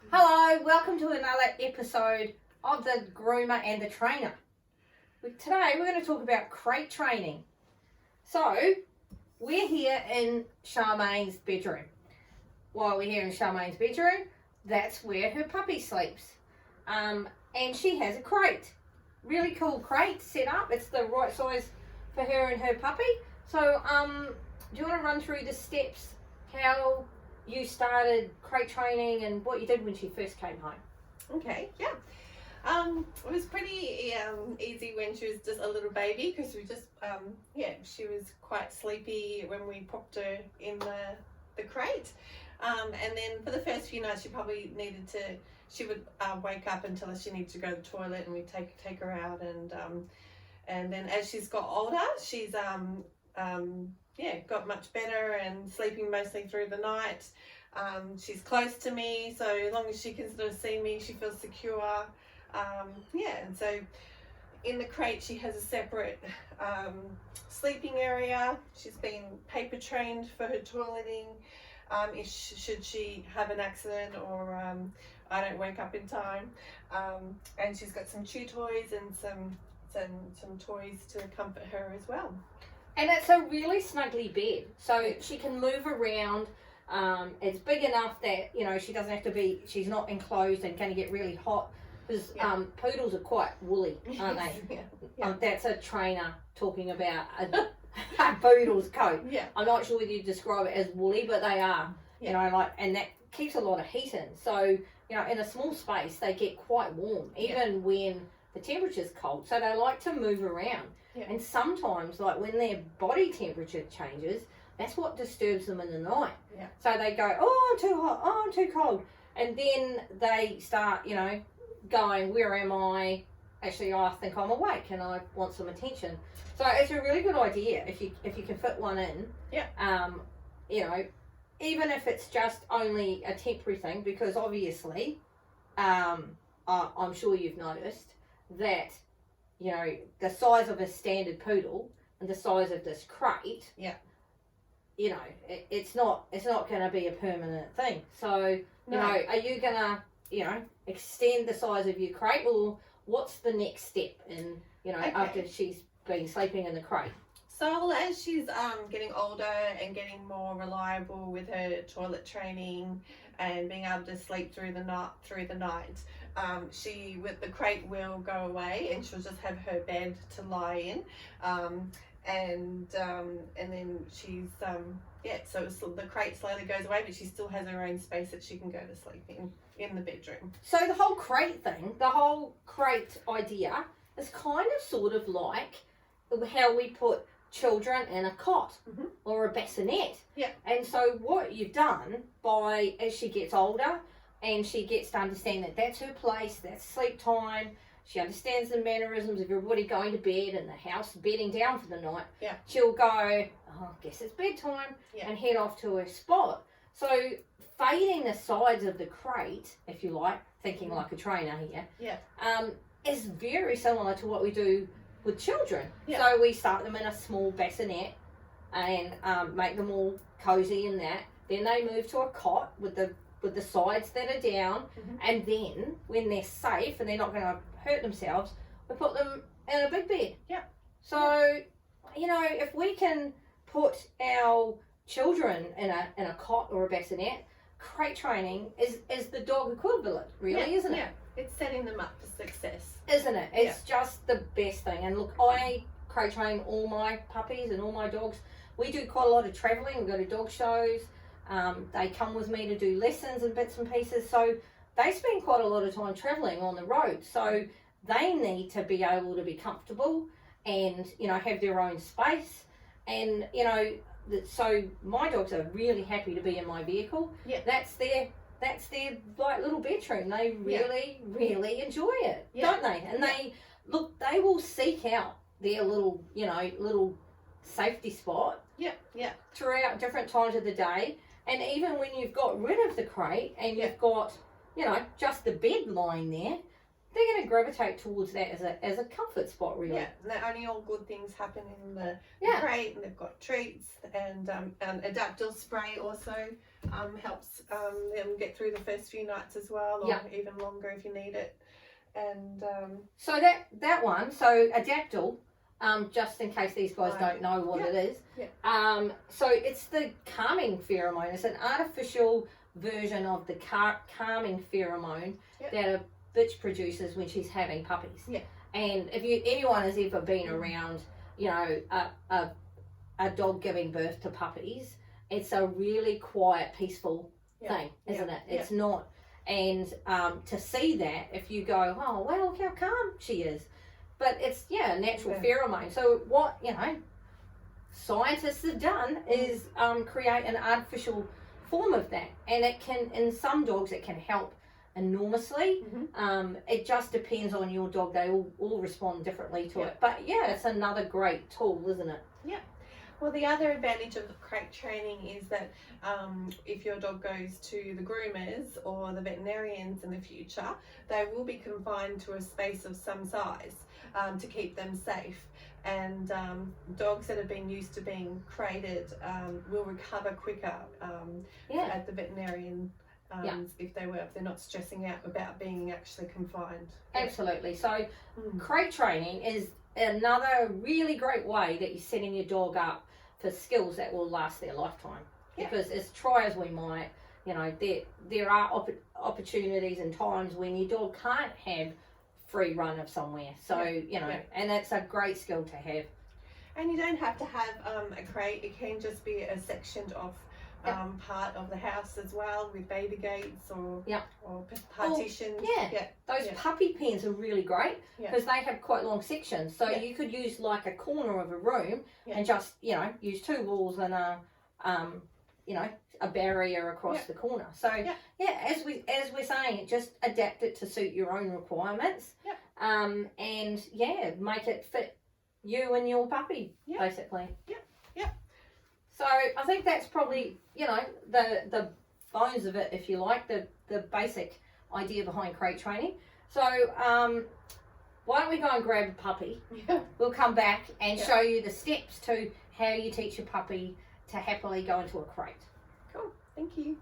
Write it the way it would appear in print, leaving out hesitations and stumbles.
Hello, welcome to another episode of the Groomer and the Trainer. Today we're going to talk about crate training. So, we're here in Charmaine's bedroom. While we're here in Charmaine's bedroom, that's where her puppy sleeps. And she has a crate. Really cool crate set up. It's the right size for her and her puppy. So, do you want to run through the steps, how you started crate training and what you did when she first came home? Okay, yeah. It was pretty easy when she was just a little baby because we just, she was quite sleepy when we popped her in the crate. And then for the first few nights she would wake up until she needed to go to the toilet, and we'd take her out, and then as she's got older, she's got much better and sleeping mostly through the night. She's close to me, so as long as she can sort of see me, she feels secure. And so in the crate she has a separate sleeping area. She's been paper trained for her toileting. Should she have an accident or I don't wake up in time. And she's got some chew toys and some toys to comfort her as well. And it's a really snuggly bed, so she can move around. It's big enough that, she doesn't have to be, she's not enclosed and going to get really hot, because poodles are quite woolly, aren't they? That's a trainer talking about a poodle's coat. Yeah. I'm not sure whether you describe it as woolly, but they are, and that keeps a lot of heat in. So, in a small space, they get quite warm, even when the temperature's cold. So they like to move around. Yeah. And sometimes, like when their body temperature changes, that's what disturbs them in the night. Yeah. So they go, oh, I'm too hot, oh, I'm too cold. And then they start, going, where am I? Actually, I think I'm awake and I want some attention. So it's a really good idea if you can fit one in. Yeah. Even if it's just only a temporary thing, because obviously, I'm sure you've noticed that, the size of a standard poodle and the size of this crate. Yeah. It's not going to be a permanent thing. So, no. Are you going to, extend the size of your crate, or what's the next step in, after she's been sleeping in the crate? So as she's getting older and getting more reliable with her toilet training and being able to sleep through the night, the crate will go away and she'll just have her bed to lie in. And then she's so the crate slowly goes away, but she still has her own space that she can go to sleep in the bedroom. So the whole crate thing, the whole crate idea is kind of sort of like how we put children in a cot or a bassinet. Yeah. And so what you've done as she gets older and she gets to understand that that's her place, that's sleep time. She understands the mannerisms of everybody going to bed and the house bedding down for the night. Yeah. She'll go, I guess it's bedtime, and head off to her spot. So fading the sides of the crate, if you like, thinking like a trainer here, is very similar to what we do with children. Yeah. So we start them in a small bassinet and make them all cozy in that. Then they move to a cot with the sides that are down, and then when they're safe and they're not going to hurt themselves, we put them in a big bed. Yeah. So, if we can put our children in a cot or a bassinet, crate training is the dog equivalent, really, isn't it? Yeah. It's setting them up for success. Isn't it? It's just the best thing. And look, I crate train all my puppies and all my dogs. We do quite a lot of travelling. We go to dog shows. They come with me to do lessons and bits and pieces. So they spend quite a lot of time travelling on the road. So they need to be able to be comfortable and, have their own space. And, so my dogs are really happy to be in my vehicle. Yeah. That's their like little bedroom. They really, really enjoy it, don't they? And they will seek out their little, little safety spot. Yeah. Yeah. Throughout different times of the day. And even when you've got rid of the crate and you've got, just the bed lying there, they're going to gravitate towards that as a comfort spot, really. Yeah, and only all good things happen in the crate, and they've got treats and adaptable spray also helps them get through the first few nights as well, or even longer if you need it. And so that one, so a dactyl, just in case these guys don't know what it is. So it's the calming pheromone. It's an artificial version of the calming pheromone that a bitch produces when she's having puppies. And if anyone has ever been around, you know, a dog giving birth to puppies, it's a really quiet, peaceful thing, isn't it? It's not. And to see that, if you go, oh, well, look how calm she is. But it's, a natural pheromone. So what, scientists have done is create an artificial form of that. And it can, in some dogs, it can help enormously. It just depends on your dog. They all respond differently to it. But it's another great tool, isn't it? Well, the other advantage of crate training is that if your dog goes to the groomers or the veterinarians in the future, they will be confined to a space of some size to keep them safe. And dogs that have been used to being crated will recover quicker at the veterinarian if they're not stressing out about being actually confined. Absolutely. So crate training is another really great way that you're setting your dog up for skills that will last their lifetime. Because as try as we might, there are opportunities and times when your dog can't have free run of somewhere. So, and that's a great skill to have. And you don't have to have a crate. It can just be a sectioned off part of the house as well, with baby gates or partitions. Those puppy pens are really great because they have quite long sections. So you could use like a corner of a room and just, use two walls and a barrier across the corner. So as we're saying, just adapt it to suit your own requirements. And make it fit you and your puppy basically. So I think that's probably, the bones of it, if you like, the basic idea behind crate training. So why don't we go and grab a puppy? We'll come back and show you the steps to how you teach your puppy to happily go into a crate. Cool. Thank you.